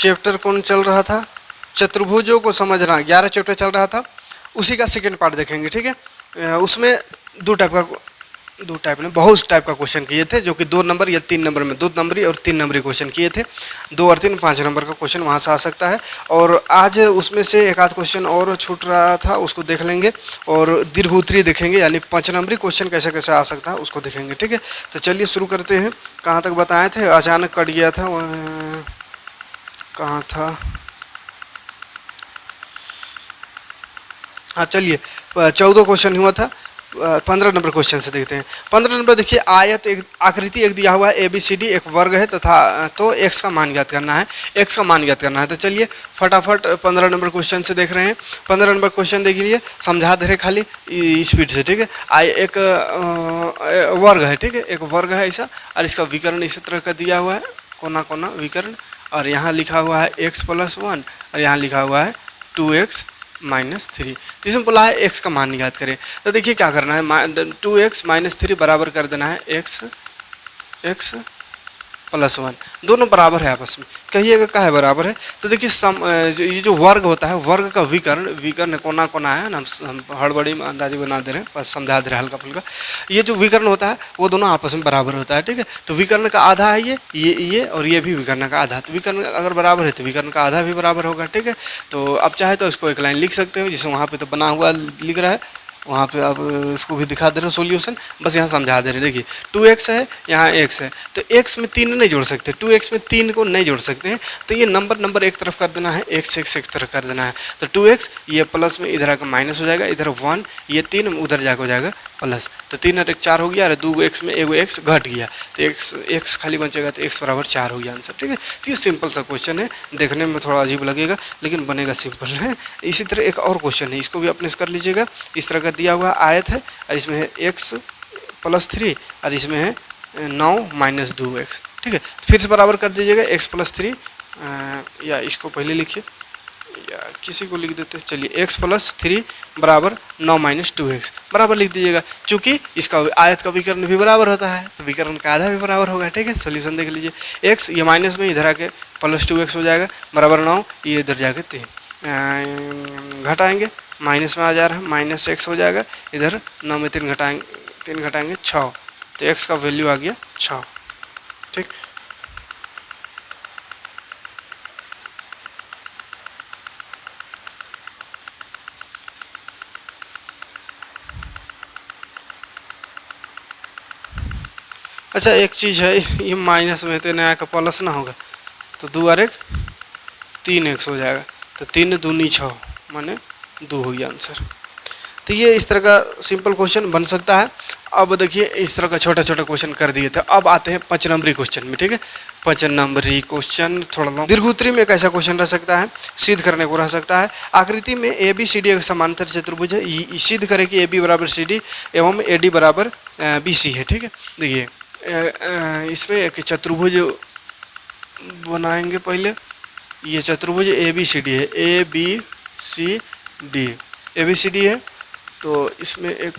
Chapter कौन चल रहा था, चतुर्भुजों को समझना, 11 चैप्टर चल रहा था, उसी का सेकेंड पार्ट देखेंगे। ठीक है, उसमें बहुत टाइप का क्वेश्चन किए थे, जो कि 2 नंबर या 3 नंबर में, 2 नंबरी और 3 नंबरी क्वेश्चन किए थे। 2 और 3 5 नंबर का क्वेश्चन वहाँ से आ सकता है। और आज उसमें से एक आध क्वेश्चन और छूट रहा था, उसको देख लेंगे। और दीर्घ उत्तरीय देखेंगे, यानी 5 नंबरी क्वेश्चन कैसे कैसे आ सकता है उसको देखेंगे। ठीक है, तो चलिए शुरू करते हैं। कहाँ तक बताए थे, अचानक कट गया था, कहाँ था, हाँ चलिए 14 क्वेश्चन हुआ था। 15 नंबर क्वेश्चन से देखते हैं। 15 नंबर देखिए, आयत एक आकृति एक दिया हुआ है, ABCD एक वर्ग है तथा तो x का मान ज्ञात करना है, x का मान ज्ञात करना है। तो चलिए फटाफट 15 नंबर क्वेश्चन से देख रहे हैं। 15 नंबर क्वेश्चन देख लीजिए, समझा दे रहे खाली स्पीड से। ठीक है, एक वर्ग है, ठीक है, एक वर्ग है ऐसा, और इसका विकर्ण इसी तरह का दिया हुआ है, कोना कोना विकर्ण, और यहाँ लिखा हुआ है x+1 और यहाँ लिखा हुआ है 2x - 3। तो इसमें बोला है x का मान ज्ञात करें। तो देखिए क्या करना है, 2x - 3 बराबर कर देना है x +1, दोनों बराबर है आपस में। कहिएगा क्या है बराबर है, तो देखिए ये जो वर्ग होता है, वर्ग का विकर्ण कोना कोना है ना, हम हड़बड़ी में अंदाजी बना दे रहे हैं, बस समझा दे रहे हैं हल्का फुल्का। ये जो विकर्ण होता है वो दोनों आपस में बराबर होता है। ठीक है, तो विकर्ण का आधा है ये और ये भी विकर्ण का आधा। तो विकर्ण अगर बराबर है तो विकर्ण का आधा भी बराबर होगा। ठीक है, तो अब चाहे तो इसको एक लाइन लिख सकते हो, जिससे वहाँ पे तो बना हुआ लिख रहा है, वहाँ पे अब इसको भी दिखा दे रहे हो सोल्यूशन, बस यहाँ समझा दे रहे। देखिए 2x है, यहाँ x है, तो x में 3 नहीं जोड़ सकते, 2x में 3 को नहीं जोड़ सकते हैं, तो ये नंबर एक तरफ कर देना है, x एक तरफ कर देना है। तो 2x ये प्लस में इधर आकर माइनस हो जाएगा, इधर 1, ये 3 उधर जाकर हो जाएगा प्लस। तो 3 और 1 4 हो गया, और 2x में एगो x घट गया, तो x खाली बचेगा, तो x बराबर 4 हो गया आंसर। ठीक है, तो ये सिंपल सा क्वेश्चन है, देखने में थोड़ा अजीब लगेगा लेकिन बनेगा सिंपल है। इसी तरह एक और क्वेश्चन है, इसको भी अपने कर लीजिएगा। इस तरह का दिया हुआ आयत है, और इसमें है x+3 और इसमें है 9 - 2x। ठीक है, फिर से बराबर कर दीजिएगा, x+3, या इसको पहले लिखिए या किसी को लिख देते हैं, चलिए x+3 बराबर 9 - 2x बराबर लिख दीजिएगा। चूँकि इसका आयत का विकर्ण भी बराबर होता है, तो विकर्ण का आधा भी बराबर होगा। ठीक है, सोल्यूशन देख लीजिए, x ये माइनस में इधर आके +2x हो जाएगा, बराबर 9, ये इधर जाके 3 घटाएंगे, माइनस में आ जा रहा है, -x हो जाएगा, इधर 9 में 3 घटाएंगे 6, तो x का वैल्यू आ गया 6। ठीक, अच्छा एक चीज़ है, ये माइनस में तो नया का प्लस ना होगा, तो 2 और 1 3x हो जाएगा, तो 3 दूनी 6 माने 2 हो गया आंसर। तो ये इस तरह का सिंपल क्वेश्चन बन सकता है। अब देखिए इस तरह का छोटा छोटा क्वेश्चन कर दिए थे, अब आते हैं 5 नंबरी क्वेश्चन में। ठीक है, 5 नंबरी क्वेश्चन थोड़ा लंबा। दीर्घ उत्तरीय में एक ऐसा क्वेश्चन रह सकता है, सिद्ध करने को रह सकता है। आकृति में ABCD एक समांतर चतुर्भुज है, सिद्ध करें कि AB बराबर CD एवं AD बराबर BC है। ठीक है, देखिए इसमें एक चतुर्भुज बनाएंगे पहले। ये चतुर्भुज ABCD है, ABCD है, तो इसमें एक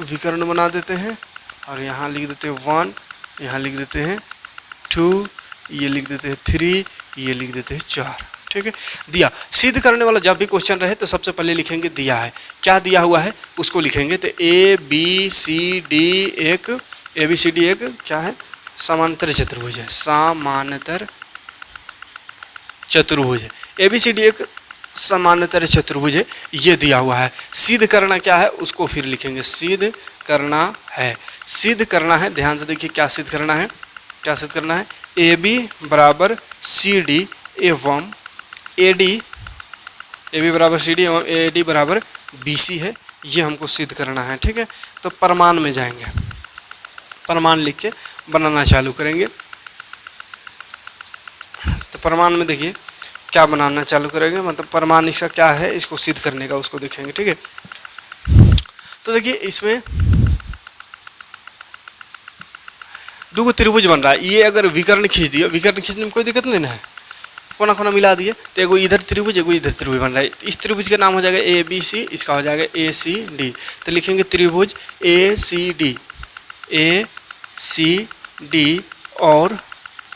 विकर्ण बना देते हैं, और यहाँ लिख देते हैं 1, यहाँ लिख देते हैं 2, ये लिख देते हैं 3, ये लिख देते हैं 4। ठीक है, दिया। सिद्ध करने वाला जब भी क्वेश्चन रहे तो सबसे पहले लिखेंगे दिया है, क्या दिया हुआ है उसको लिखेंगे। तो ABCD एक क्या है, समांतर चतुर्भुज है, समांतर चतुर्भुज है। ABCD एक समांतर चतुर्भुज है, ये दिया हुआ है। सिद्ध करना क्या है उसको फिर लिखेंगे, सिद्ध करना है, ध्यान से देखिए क्या सिद्ध करना है, AB बराबर CD एवं AD बराबर BC है, ये हमको सिद्ध करना है। ठीक है, तो प्रमाण में जाएंगे, प्रमाण लिख के बनाना चालू करेंगे। तो प्रमाण में देखिए क्या बनाना चालू करेंगे, मतलब प्रमाण इसका क्या है, इसको सिद्ध करने का उसको देखेंगे। ठीक है, तो देखिए इसमें 2 त्रिभुज बन रहा है, ये अगर विकर्ण खींच दिया, विकर्ण खींचने में कोई दिक्कत नहीं ना है, कोना कोना मिला दिए, तो एगो इधर त्रिभुज एगो इधर त्रिभुज बन रहा है। इस त्रिभुज का नाम हो जाएगा ABC, इसका हो जाएगा ACD। तो लिखेंगे त्रिभुज ACD और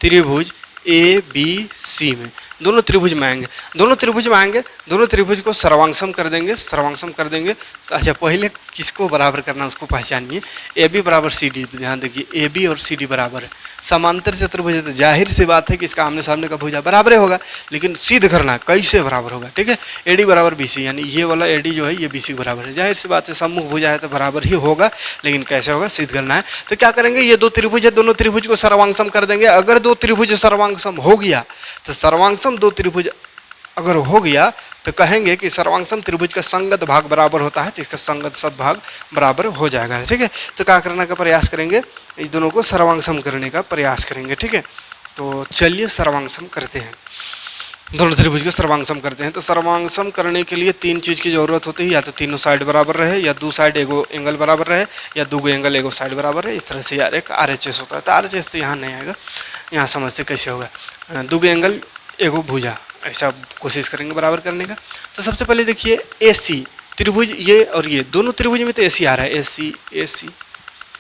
त्रिभुज ABC में, दोनों त्रिभुज में आएंगे, दोनों त्रिभुज में आएंगे, दोनों त्रिभुज को सर्वांगसम कर देंगे, सर्वांगसम कर देंगे। तो अच्छा पहले किसको बराबर करना उसको पहचानिए। ए बी बराबर सी डी, ध्यान देखिए ए बी और सी डी बराबर है, समांतर चतुर्भुज है तो जाहिर सी बात है कि इसका आमने सामने का भुजा बराबर होगा, लेकिन सिद्ध करना है कैसे बराबर होगा। ठीक है, ए डी बराबर बी सी, यानी ये वाला ए डी जो है ये बी सी के बराबर है, जाहिर सी बात है सम्मुख भुजा है तो बराबर ही होगा, लेकिन कैसे होगा सिद्ध करना है। तो क्या करेंगे, ये दो त्रिभुज है, दोनों त्रिभुज को सर्वांगसम कर देंगे। अगर दो त्रिभुज सर्वांगसम हो गया तो सर्वांगसम दो त्रिभुज अगर हो गया तो कहेंगे कि सर्वांगसम त्रिभुज का संगत भाग बराबर होता है, तो इसका संगत सदभाग बराबर हो जाएगा। ठीक है, तो क्या करने का प्रयास करेंगे, इस दोनों को सर्वांगसम करने का प्रयास करेंगे। ठीक है, तो चलिए सर्वांगसम करते हैं, दोनों त्रिभुज को सर्वांगसम करते हैं। तो सर्वांगसम करने के लिए तीन चीज़ की जरूरत होती है, या तो तीनों साइड बराबर रहे, या दो साइड एगो एंगल बराबर रहे, या दो एंगल एगो साइड बराबर रहे। इस तरह से यार एक RHS होता है, तो RHS तो यहाँ नहीं आएगा, यहाँ समझते कैसे होगा। दो एंगल एगो भुजा, ऐसा कोशिश करेंगे बराबर करने का। तो सबसे पहले देखिए AC त्रिभुज, ये और ये दोनों त्रिभुज में तो AC आ रहा है,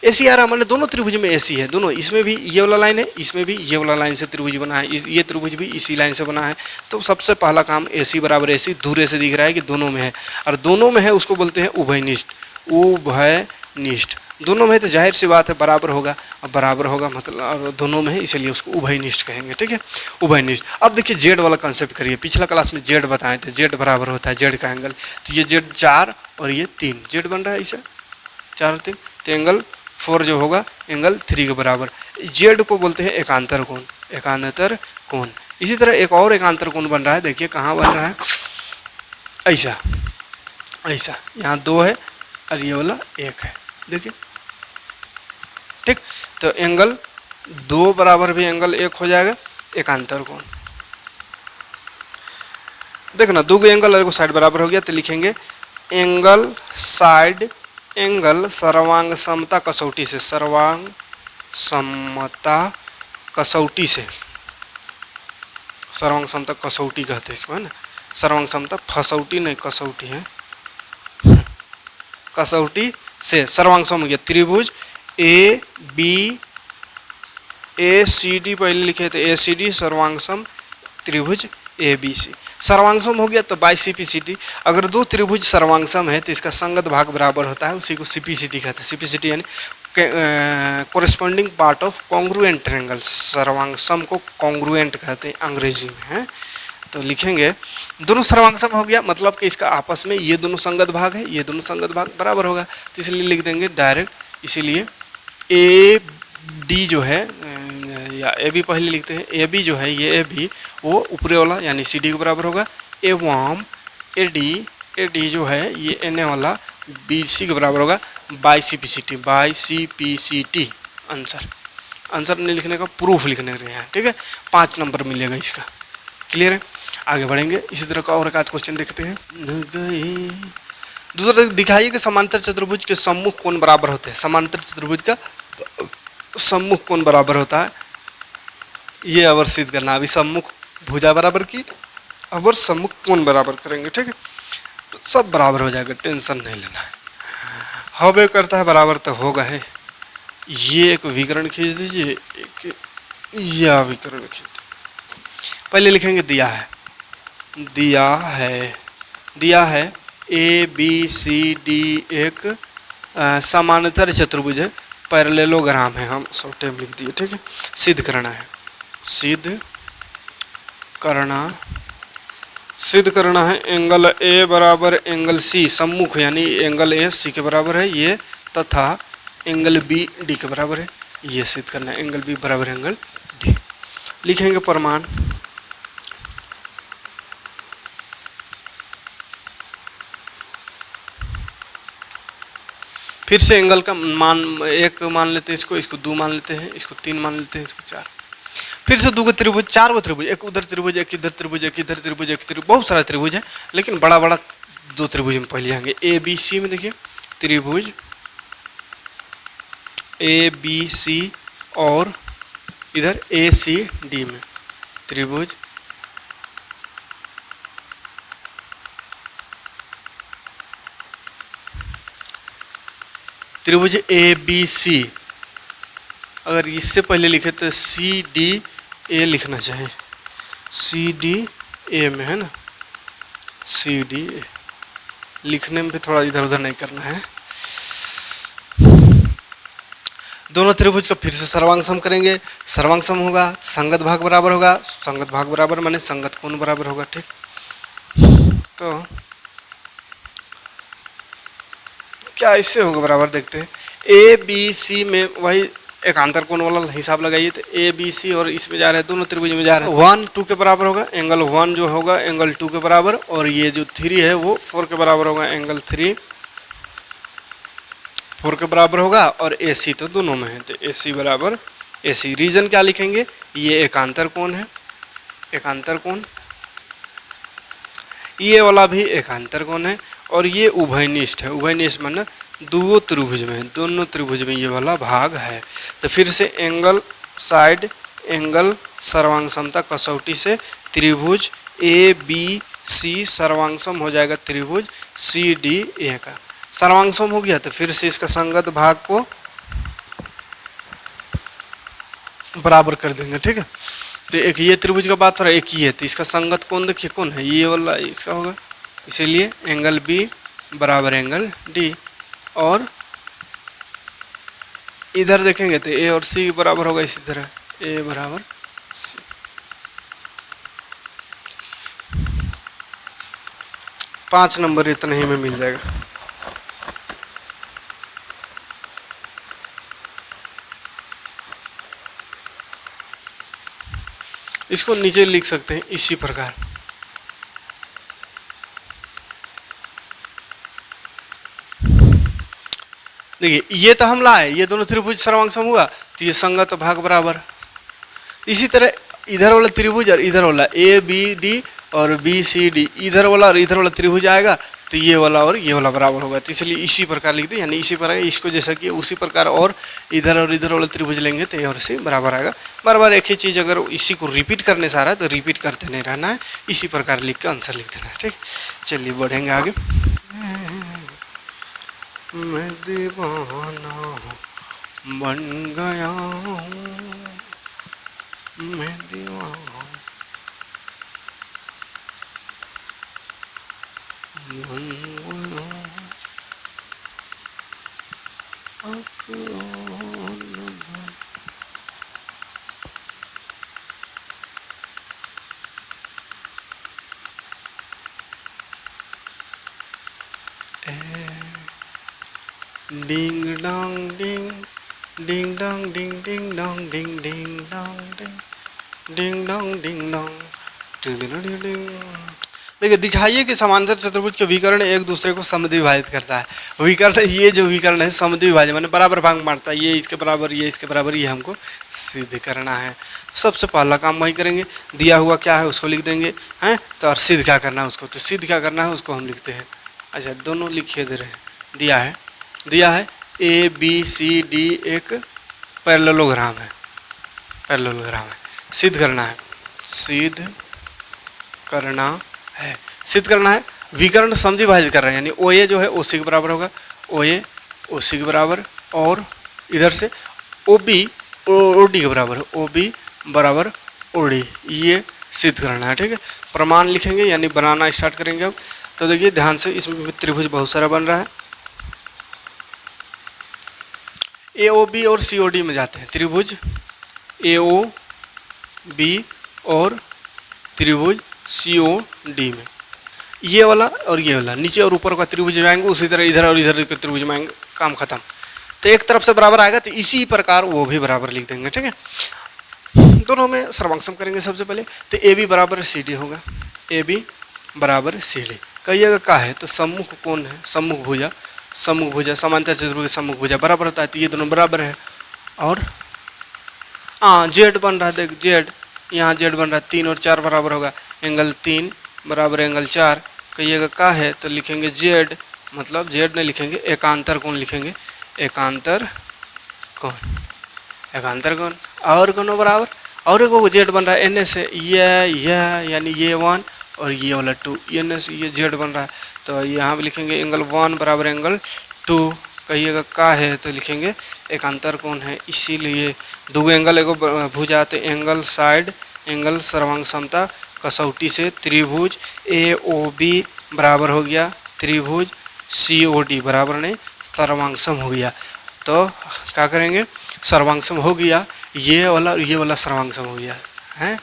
AC आ रहा है, मैंने दोनों त्रिभुज में AC है, दोनों, इसमें भी ये वाला लाइन है, इसमें भी ये वाला लाइन से त्रिभुज बना है, ये त्रिभुज भी इसी लाइन से बना है। तो सबसे पहला काम AC बराबर AC, दूर से दिख रहा है कि दोनों में है, और दोनों में है उसको बोलते हैं उभयनिष्ठ, उभयनिष्ठ दोनों में है तो जाहिर सी बात है बराबर होगा, अब बराबर होगा मतलब दोनों में है, इसलिए उसको उभयनिष्ठ कहेंगे। ठीक है, उभयनिष्ठ। अब देखिए जेड वाला कंसेप्ट करिए, पिछला क्लास में जेड बताए थे, जेड बराबर होता है जेड का एंगल, तो ये जेड 4 और ये 3, जेड बन रहा है ऐसा 4 और 3, तो एंगल 4 जो होगा एंगल 3 के बराबर। जेड को बोलते हैं एकांतर कोण, एकांतर कोण। इसी तरह एक और एकांतर कोण बन रहा है, देखिए कहाँ बन रहा है, ऐसा ऐसा, यहाँ 2 है और ये वाला 1 है, देखिए। ठीक, तो एंगल 2 बराबर भी एंगल 1 हो जाएगा, एकांतर कोण। देखना दो एंगल और साइड बराबर हो गया, तो लिखेंगे एंगल साइड, एंगल सर्वांग समता कसौटी से, सर्वांग समता कसौटी से, सर्वांग समता कसौटी कहते हैं इसको, है ना, सर्वांग समता फसौटी नहीं कसौटी है, कसौटी से सर्वांग सम हो गया त्रिभुज ABCD, पहले लिखे थे ACD, सर्वांगसम त्रिभुज ABC, सर्वांगसम हो गया तो बाई CPCD। अगर दो त्रिभुज सर्वांगसम है तो इसका संगत भाग बराबर होता है, उसी को CPCD कहते हैं। CPCD यानी corresponding part of congruent triangle, सर्वांगसम को कॉन्ग्रुएंट कहते हैं अंग्रेजी में, है। तो लिखेंगे दोनों सर्वांगसम हो गया, मतलब कि इसका आपस में ये दोनों संगत भाग है, ये दोनों संगत भाग बराबर होगा, तो इसलिए लिख देंगे डायरेक्ट, इसीलिए AB जो है, या AB पहले लिखते हैं, AB जो है ये AB वो ऊपरी वाला यानी CD के बराबर होगा, एवं AD जो है ये NA वाला BC के बराबर होगा, बाई CPCT। आंसर नहीं लिखने का, प्रूफ लिखने का है। ठीक है, 5 नंबर मिलेगा इसका। क्लियर है, आगे बढ़ेंगे। इसी तरह का और एक आध क्वेश्चन देखते हैं। दूसरा दिखाइए कि समांतर चतुर्भुज के सम्मुख कोण बराबर होते हैं। समांतर चतुर्भुज का सम्मुख कोण बराबर होता है, ये अवर सिद्ध करना। अभी सम्मुख भुजा बराबर की, अवर सम्मुख कोण बराबर करेंगे। ठीक है, तो सब बराबर हो जाएगा, टेंशन नहीं लेना है। हवे करता है बराबर तो होगा है। ये एक विकर्ण खींच दीजिए, एक यह विकर्ण खींच, पहले लिखेंगे दिया है ABCD एक समांतर चतुर्भुज है, पैरेललोग्राम है, हम शॉर्ट में लिख दिए। ठीक है, सिद्ध करना है, सिद्ध करना है। एंगल A बराबर एंगल C, सम्मुख यानी एंगल A C के बराबर है ये, तथा एंगल B D के बराबर है, ये सिद्ध करना है। एंगल B बराबर एंगल D। लिखेंगे प्रमाण, फिर से एंगल का मान 1 मान लेते हैं, इसको 2 मान लेते हैं, इसको 3 मान लेते हैं, इसको 4। फिर से 2 त्रिभुज, 4 त्रिभुज, एक उधर त्रिभुज, एक इधर त्रिभुज, एक इधर त्रिभुज, एक त्रिभुज, बहुत सारा त्रिभुज है, लेकिन बड़ा 2 त्रिभुज में पहले आएंगे। ABC में देखिए त्रिभुज ABC और इधर ACD में त्रिभुज ABC। अगर इससे पहले लिखे तो CDA लिखना चाहिए, सी डी ए में है ना, सी डी ए। लिखने में भी थोड़ा इधर उधर नहीं करना है। दोनों त्रिभुज का फिर से सर्वांग सम करेंगे। सर्वांग सम होगा संगत भाग बराबर होगा, संगत भाग बराबर माने संगत कोण बराबर होगा, ठीक। तो क्या इससे होगा बराबर, देखते हैं। ए बी सी में वही एकांतर कोण वाला हिसाब लगाइए। तो ए बी सी और इसमें जा रहे हैं, दोनों त्रिभुज में जा रहे हैं। 1 2 के बराबर होगा, एंगल 1 जो होगा एंगल 2 के बराबर, और ये जो 3 है वो 4 के बराबर होगा, एंगल 3 4 के बराबर होगा। और ए सी तो दोनों में है, तो ए सी बराबर ए सी। रीजन क्या लिखेंगे, ये एकांतर कोण है, एकांतर कोण। ये वाला भी एकांतर कोण है, और ये उभयनिष्ठ है। उभयनिष्ठ माने दो त्रिभुज में, दोनों त्रिभुज में ये वाला भाग है। तो फिर से एंगल साइड एंगल सर्वांग समता कसौटी से त्रिभुज ए बी सी सर्वांग सम हो जाएगा त्रिभुज सी डी ए का। सर्वांग सम हो गया तो फिर से इसका संगत भाग को बराबर कर देंगे, ठीक है। तो एक ये त्रिभुज का बात हो रहा है, एक ये, तो इसका संगत कोण देखिए कौन है, ये वाला इसका होगा। इसीलिए एंगल बी बराबर एंगल डी, और इधर देखेंगे तो ए और सी बराबर होगा इसी तरह, ए बराबर सी। पाँच नंबर इतना ही में मिल जाएगा। इसको नीचे लिख सकते हैं इसी प्रकार। देखिए ये तो हम लाए, ये दोनों त्रिभुज सर्वांग सम हुआ, तो ये संगत भाग बराबर। इसी तरह इधर वाला त्रिभुज और इधर वाला ए बी डी और बी सी डी, इधर वाला और इधर वाला त्रिभुज आएगा तो ये वाला और ये वाला बराबर होगा। तो इसलिए इसी प्रकार लिख दें, यानी इसी प्रकार इसको जैसा कि उसी प्रकार और इधर वाला त्रिभुज लेंगे तो ये और सी बराबर आएगा। बार बार एक ही चीज़ अगर इसी को रिपीट करने से आ रहा है तो रिपीट करते नहीं रहना है, इसी प्रकार लिख के आंसर लिख देना है, ठीक। चलिए बढ़ेंगे आगे। मैं दीवाना बन गया हूँ, मैं दीवाना बन गया। Ding dong ding ding dong ding ding dong ding ding dong ding ding dong ding dong ding ding ding. देखिए दिखाइए कि समांतर चतुर्भुज के विकर्ण एक दूसरे को समद्विभाजित करता है। विकर्ण, ये जो विकर्ण है समद्विभाजन माने बराबर भाग मारता है, ये इसके बराबर ये इसके बराबर, ये हमको सिद्ध करना है। सबसे पहला काम वही करेंगे, दिया हुआ क्या है उसको लिख देंगे, हैं। तो और सिद्ध क्या करना है उसको, तो सिद्ध क्या करना है उसको हम लिखते हैं। अच्छा दोनों लिखिए दे रहे हैं, दिया है ए बी सी डी एक पैरेललोग्राम है, पैरेललोग्राम है। सिद्ध करना है, सिद्ध करना है, सिद्ध करना है। विकर्ण समद्विभाजित कर रहे हैं, यानी ओ ए जो है ओ सी के बराबर होगा, ओ ए ओ सी के बराबर, और इधर से ओ बी ओ डी के बराबर है, ओ बी बराबर ओ डी, ये सिद्ध करना है, ठीक है। प्रमाण लिखेंगे यानी बनाना स्टार्ट करेंगे अब। तो देखिए ध्यान से, इसमें त्रिभुज बहुत सारा बन रहा है। ए ओ बी और सी ओ डी में जाते हैं, त्रिभुज ए ओ बी और त्रिभुज सी ओ डी में, ये वाला और ये वाला नीचे और ऊपर का त्रिभुज में आएंगे, उसी तरह इधर और इधर के त्रिभुज में आएंगे, काम खत्म। तो एक तरफ से बराबर आएगा तो इसी प्रकार वो भी बराबर लिख देंगे, ठीक है। दोनों में सर्वांग सम करेंगे सबसे पहले। तो ए बी बराबर सी डी होगा, ए बी बराबर सी डी। कहिएगा क्या है, तो सम्मुख कोण है, सम्मुख भुजा, सम्मुख भुजा समांतर चतुर्भुज के सम्मुख भुजा बराबर होता है, तो ये दोनों बराबर है। और जेड बन रहा है, देख जेड, यहाँ जेड बन रहा है, 3 और 4 बराबर होगा, एंगल 3 बराबर एंगल 4। कहिएगा क्या है, तो लिखेंगे जेड, मतलब जेड नहीं लिखेंगे, एकांतर कोण लिखेंगे, एकांतर कोण, एकांतर कोण। और कोनो बराबर, और एक जेड बन रहा है एन से, ये यानी ये 1 और ये वाला 2, एन से ये जेड बन रहा है, तो यहाँ पे लिखेंगे एंगल 1 बराबर एंगल 2। कहिएगा का है, तो लिखेंगे एकांतर कोण है, इसीलिए दो एंगल एगो भुजा, तो एंगल साइड एंगल सर्वांग समता कसौटी से त्रिभुज AOB बराबर हो गया त्रिभुज COD बराबर नहीं सर्वांगसम हो गया। तो क्या करेंगे, सर्वांगसम हो गया, ये वाला सर्वांगसम हो गया है,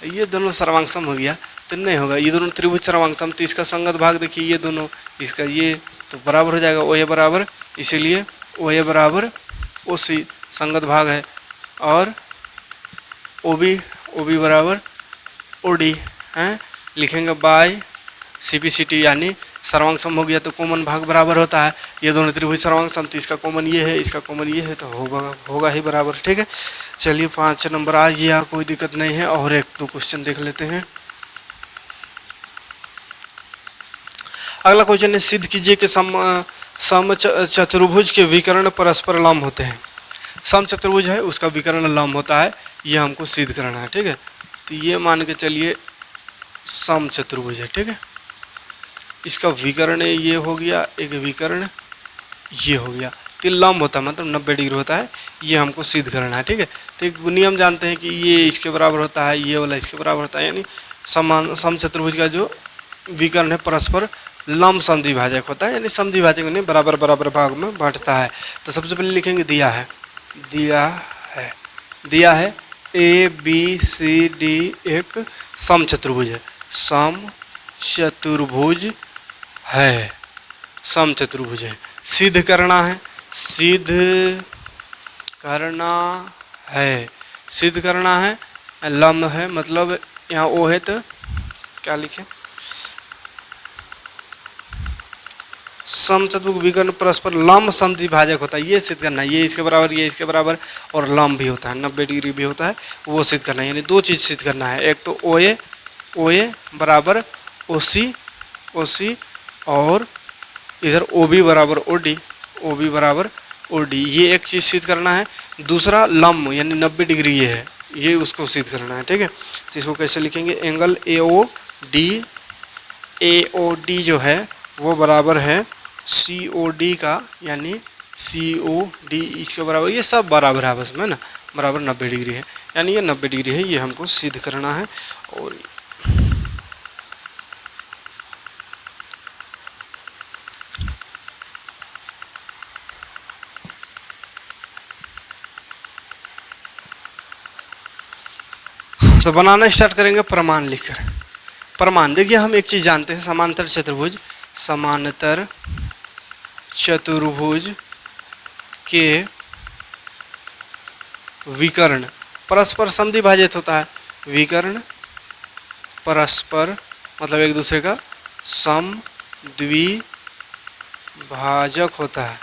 ये दोनों सर्वांगसम हो गया तो नहीं होगा, ये दोनों त्रिभुज सर्वांगसम, तो इसका संगत भाग देखिए ये दोनों, इसका ये तो बराबर हो जाएगा OA बराबर, इसीलिए OA बराबर OC संगत भाग है, और OB बराबर OD हैं, लिखेंगे बाय CPCT, यानी सर्वांगसम हो गया तो कॉमन भाग बराबर होता है, ये दोनों त्रिभुज सर्वांगसम, तो इसका कॉमन ये है, इसका कॉमन ये है, तो होगा ही बराबर। ठीक है, चलिए 5 नंबर आ गया, कोई दिक्कत नहीं है। और 1-2 क्वेश्चन देख लेते हैं। अगला क्वेश्चन है, सिद्ध कीजिए कि सम चतुर्भुज के विकर्ण परस्पर लंब होते हैं। सम चतुर्भुज है उसका विकर्ण लंब होता है, ये हमको सिद्ध करना है। ठीक है, तो ये मान के चलिए सम चतुर्भुज है। ठीक है, इसका विकर्ण ये हो गया, एक विकर्ण ये हो गया, तो लंब होता है मतलब 90 डिग्री होता है, ये हमको सिद्ध करना है। ठीक है, तो एक नियम जानते हैं कि ये इसके बराबर होता है, ये वाला इसके बराबर होता है, यानी सम चतुर्भुज का जो विकर्ण है परस्पर लंब समद्विभाजक होता है, यानी समद्विभाजक उन्हें बराबर बराबर भाग में बांटता है। तो सबसे पहले लिखेंगे दिया है ABCD एक सम चतुर्भुज है, सम चतुर्भुज है, सिद्ध करना है, लंब है मतलब यहाँ O है, तो क्या लिखें, सम चतुर्भुज विकर्ण परस्पर लंब समद्विभाजक होता है, ये सिद्ध करना है, ये इसके बराबर, ये इसके बराबर, और लंब भी होता है, 90 डिग्री भी होता है, वो सिद्ध करना है। यानी 2 चीज़ सिद्ध करना है, एक तो OA बराबर OC, और इधर OB बराबर OD, ये एक चीज़ सिद्ध करना है। दूसरा लंब यानी 90 डिग्री ये है, ये उसको सिद्ध करना है। ठीक है, तो इसको कैसे लिखेंगे, एंगल AOD जो है वो बराबर है COD का, यानी COD इसके बराबर, ये सब बराबर है आपस में ना, बराबर 90 डिग्री है, यानी ये 90 डिग्री है, ये हमको सिद्ध करना है। और तो बनाना स्टार्ट करेंगे प्रमाण लिखकर। प्रमाण देखिए, हम एक चीज़ जानते हैं, समांतर चतुर्भुज के विकर्ण परस्पर समद्विभाजित होता है, विकर्ण परस्पर मतलब एक दूसरे का समद्विभाजक होता है,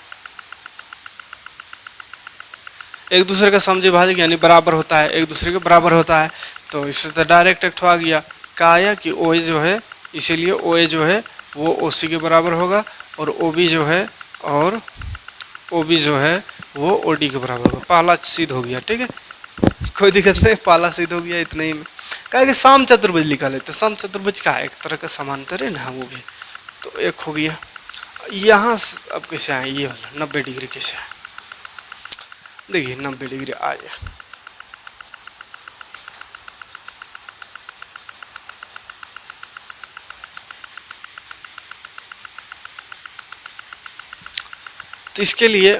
एक दूसरे का समद्विभाजक यानी बराबर होता है, एक दूसरे के बराबर होता है। तो इससे तो डायरेक्ट एक आ गया, कहा आया कि OA जो है, इसीलिए OA जो है वो OC के बराबर होगा, और OB जो है वो OD के बराबर होगा। पहला सिद्ध हो गया। ठीक है, कोई दिक्कत नहीं, पहला सिद्ध हो गया इतना ही में। कहा कि सम चतुर्भुज लिखा लेते, सम चतुर्भुज का एक तरह का समांतर है ना, वो भी तो एक हो गया। यहाँ अब कैसे आए, ये वाला 90 डिग्री कैसे आए, देखिए 90 डिग्री आ गया। तो इसके लिए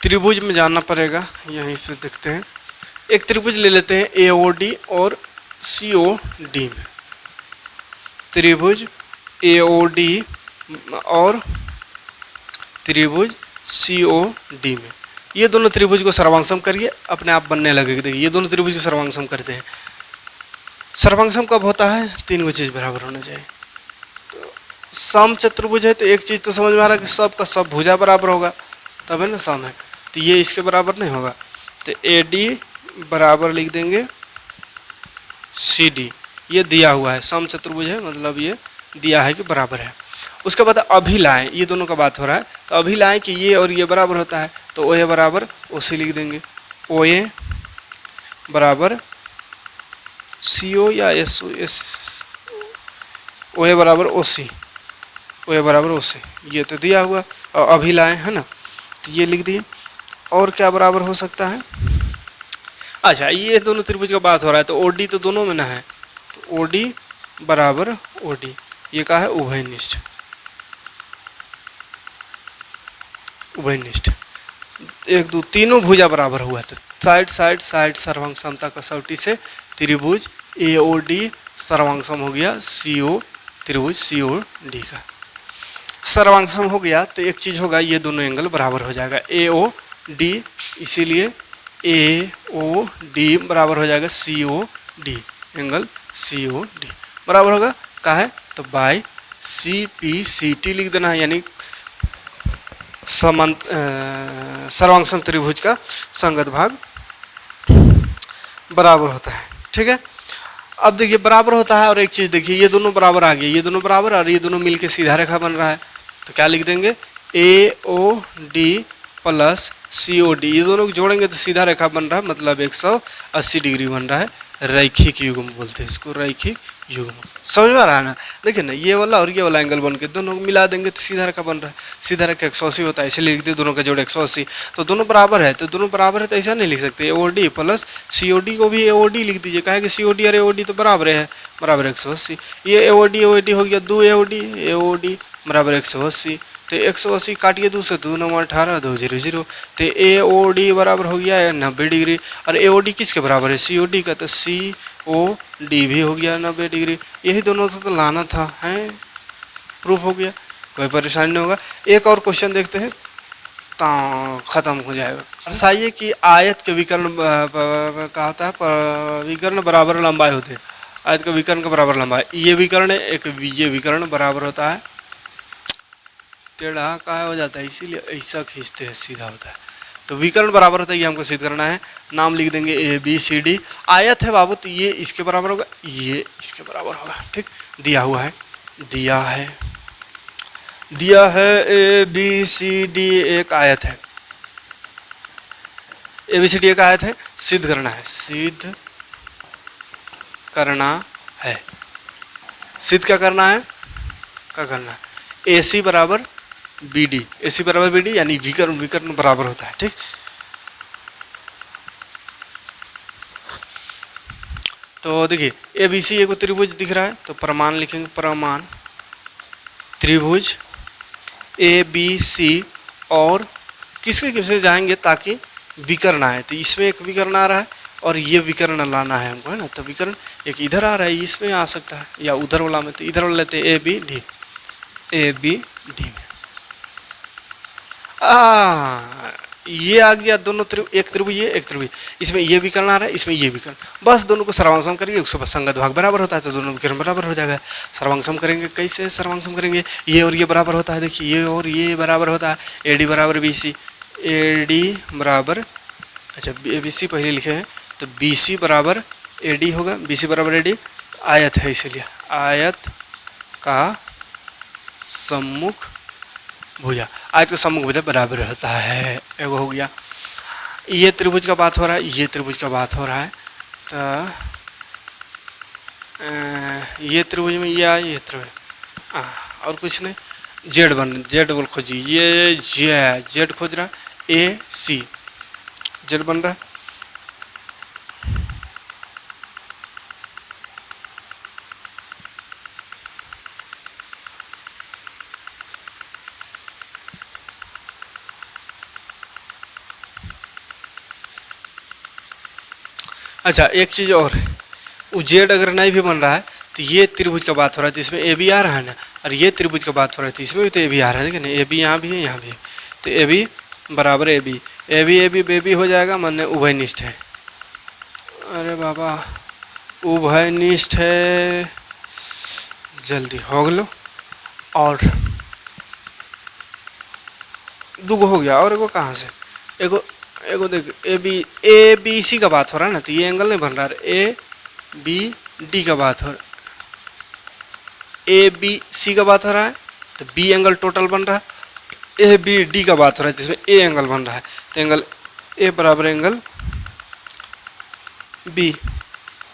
त्रिभुज में जाना पड़ेगा, यहीं पे देखते हैं, एक त्रिभुज ले लेते हैं AOD और COD में, त्रिभुज AOD और त्रिभुज COD में, ये दोनों त्रिभुज को सर्वांगसम करिए, अपने आप बनने लगेगा। देखिए ये दोनों त्रिभुज को सर्वांगसम करते हैं। सर्वांगसम कब होता है, 3 चीज़ बराबर होना चाहिए। तो सम चतुर्भुज है तो एक चीज़ तो समझ में आ रहा है कि सब का सब भुजा बराबर होगा, तब है ना सम है, तो ये इसके बराबर नहीं होगा, तो AD बराबर लिख देंगे CD, ये दिया हुआ है, सम चतुर्भुज है मतलब ये दिया है कि बराबर है। उसके बाद अभिलाएँ, ये दोनों का बात हो रहा है, तो अभिलाएँ कि ये और ये बराबर होता है, तो OA बराबर OC लिख देंगे, OA बराबर CO या OA बराबर OC, ये तो दिया हुआ, और अभिलाएँ है ना, तो ये लिख दिए। और क्या बराबर हो सकता है, अच्छा ये दोनों त्रिभुज का बात हो रहा है, तो OD तो दोनों में ना है, ओ डी बराबर ओ डी, ये क्या है, उभयनिष्ठ। उभयनिष्ठ एक दो तीनों भुजा बराबर हुआ तो साइड साइड साइड सर्वांग समता कसौटी से त्रिभुज ए ओ डी सर्वांगसम हो गया सी ओ, त्रिभुज सी ओ डी का सर्वांगसम हो गया तो एक चीज़ होगा, ये दोनों एंगल बराबर हो जाएगा ए ओ डी, इसीलिए ए ओ डी बराबर हो जाएगा C O D, angle C O D बराबर होगा का है तो by C P C T लिख देना है, यानी समांत सर्वांगसम त्रिभुज का संगत भाग बराबर होता है। ठीक है, अब देखिए बराबर होता है और एक चीज़ देखिए, ये दोनों बराबर आ गए, ये दोनों बराबर और ये दोनों मिलके सीधा रेखा बन रहा है, तो क्या लिख देंगे ए ओ डी प्लस सी ओ डी, ये दोनों को जोड़ेंगे तो सीधा रेखा बन रहा है, मतलब 180 डिग्री बन रहा है, रैखिक युग्म बोलते हैं इसको, रैखिक युग्म। समझ में आ रहा है ना, देखिए ना ये वाला और ये वाला एंगल बन के दोनों को मिला देंगे तो सीधा रेखा बन रहा है, सीधा रेखा 180 होता है, इसलिए लिखते दोनों का जोड़ 180, तो दोनों बराबर है, तो दोनों बराबर है तो ऐसा नहीं लिख सकते, ए ओ डी प्लस सी ओ डी को भी ए ओ डी लिख दीजिए, कहे कि सी ओ डी और ए ओ डी तो बराबर है, बराबर 180, ये ए ओ डी हो गया 2 ए ओ डी बराबर 180, तो 180 काटिए 2 से 2 9 18 2 0 0, तो ए ओ डी बराबर हो गया है 90 डिग्री, और ए ओ डी किसके बराबर है, सी ओ डी का, तो सी ओ डी भी हो गया 90 डिग्री, यही दोनों से तो लाना था, हैं प्रूफ हो गया, कोई परेशानी नहीं होगा। एक और क्वेश्चन देखते हैं तो ख़त्म हो जाएगा। दर्शाइए कि आयत के विकर्ण का होता है, विकर्ण बराबर लंबाई होते हैं, आयत का विकर्ण का बराबर लंबाई, ये विकर्ण एक ये विकर्ण बराबर होता है, टेढ़ा का हो जाता है, इसीलिए ऐसा खींचते हैं सीधा होता है, तो विकर्ण बराबर होता है, ये हमको सिद्ध करना है। नाम लिख देंगे ए बी सी डी, आयत है बाबू तो ये इसके बराबर होगा, ये इसके बराबर होगा, ठीक दिया हुआ है, दिया है ए बी सी डी एक आयत है, ए बी सी डी एक आयत है, सिद्ध करना है, सिद्ध करना है, सिद्ध क्या करना है, ए सी बराबर बी डी, ए सी बराबर बी डी, यानी विकर्ण बराबर होता है, ठीक। तो देखिए ए बी सी एक त्रिभुज दिख रहा है, तो प्रमाण लिखेंगे, प्रमाण त्रिभुज ए बी सी, और किसके किससे जाएंगे ताकि विकर्ण आए, तो इसमें एक विकर्ण आ रहा है और ये विकर्ण लाना है हमको, है ना, तो विकर्ण एक इधर आ रहा है, इसमें आ सकता है, या उधर वाला में, तो इधर वाला लेते हैं ए बी डी में, ये आ गया दोनों एक त्रिभुज ये एक त्रिभुज, इसमें ये विकर्ण आ रहा है, इसमें ये विकर्ण, बस दोनों को सर्वांगसम करिए, उसके बाद संगत भाग बराबर होता है, तो दोनों विकर्ण बराबर हो जाएगा। सर्वांगसम करेंगे, कैसे सर्वांगसम करेंगे, ये और ये बराबर होता है, देखिए ये और ये बराबर होता है, ए डी बराबर बी सी, ए डी बराबर, अच्छा ए बी सी पहले लिखे हैं, तो बी सी बराबर ए डी होगा, बी सी बराबर ए डी, आयत है इसीलिए आयत का सम्मुख भुजा, आयत का सम्मुख भुजा बराबर होता है, एगो हो गया। ये त्रिभुज का बात हो रहा है, ये त्रिभुज का बात हो रहा है, तो ये त्रिभुज में ये आए, ये त्रिभुज और कुछ नहीं, जेड बोल खोजिए, ये जेड खोज रहा है, ए सी जेड बन रहा है, अच्छा एक चीज़ और है, वो जेड अगर नहीं भी बन रहा है तो ये त्रिभुज का बात हो रहा है, तो इसमें ए बी आ रहा है ना, और ये त्रिभुज का बात हो रहा है तो इसमें भी तो ए बी आ रहा है, देखिए ना, ए बी यहाँ भी है यहाँ भी है, तो ए बी बराबर ए बी हो जाएगा, माने उभयनिष्ठ है, अरे बाबा उभयनिष्ठ है, जल्दी हो गलो, और दुगो हो गया, और एगो कहाँ से, एगो देख ए बी सी का बात हो रहा है ना, तो ये एंगल नहीं बन रहा है, ए बी डी का बात हो रहा है, ए बी सी का बात हो रहा है, तो बी एंगल टोटल बन रहा है, ए बी डी का बात हो रहा है, जिसमें ए एंगल बन रहा है, तो एंगल ए बराबर एंगल बी,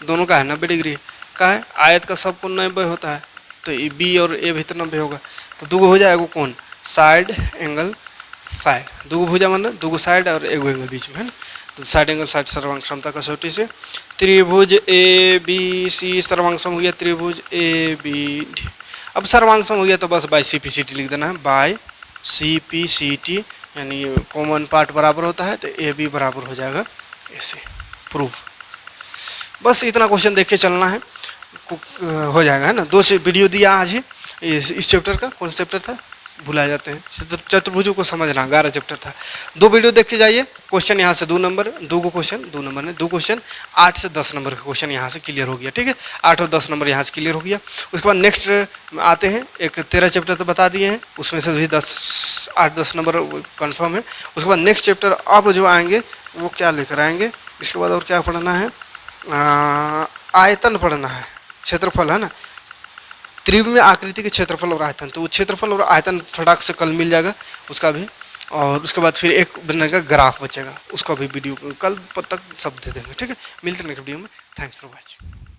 दोनों का है 90 डिग्री का है, आयत का सब कोण 90 होता है, तो बी और ए भीतर 90 होगा, तो दूगो हो जाएगा कौन, साइड एंगल फाइव, दूगो भुजा माना दूगो साइड और एगो एंगल बीच में, है ना, साइड एंगल साइड सर्वांग क्षमता कसौटी से त्रिभुज ए बी सी सर्वांग सम हो गया त्रिभुज ए बी डी। अब सर्वांग सम हो गया तो बस by C P C T लिख देना है, by C P C T, यानी कॉमन पार्ट बराबर होता है तो ए बी बराबर हो जाएगा ऐसे प्रूफ। बस इतना क्वेश्चन देख के चलना है, हो जाएगा है ना। 2 वीडियो दिया आज ही इस चैप्टर का, कौन सा चैप्टर था भुला जाते हैं, चतुर्भुजों को समझना 11 चैप्टर था। 2 वीडियो देख के जाइए। क्वेश्चन यहाँ से 2 नंबर 2 को क्वेश्चन 2 नंबर ने 2 क्वेश्चन 8 से 10 नंबर का क्वेश्चन यहाँ से क्लियर हो गया, ठीक है। 8 और 10 नंबर यहाँ से क्लियर हो गया। उसके बाद नेक्स्ट आते हैं, एक 13 चैप्टर तो बता दिए हैं, उसमें से भी 8-10 नंबर कन्फर्म है। उसके बाद नेक्स्ट चैप्टर अब जो आएंगे वो क्या लेकर आएंगे, इसके बाद और क्या पढ़ना है, आयतन पढ़ना है, क्षेत्रफल है ना, त्रिभुज में आकृति के क्षेत्रफल और आयतन, तो वो क्षेत्रफल और आयतन फटाक से कल मिल जाएगा उसका भी। और उसके बाद फिर एक बनेगा ग्राफ बचेगा, उसका भी वीडियो कल तक सब दे देंगे, ठीक है। मिलते हैं नेक्स्ट वीडियो में। Thanks for watching.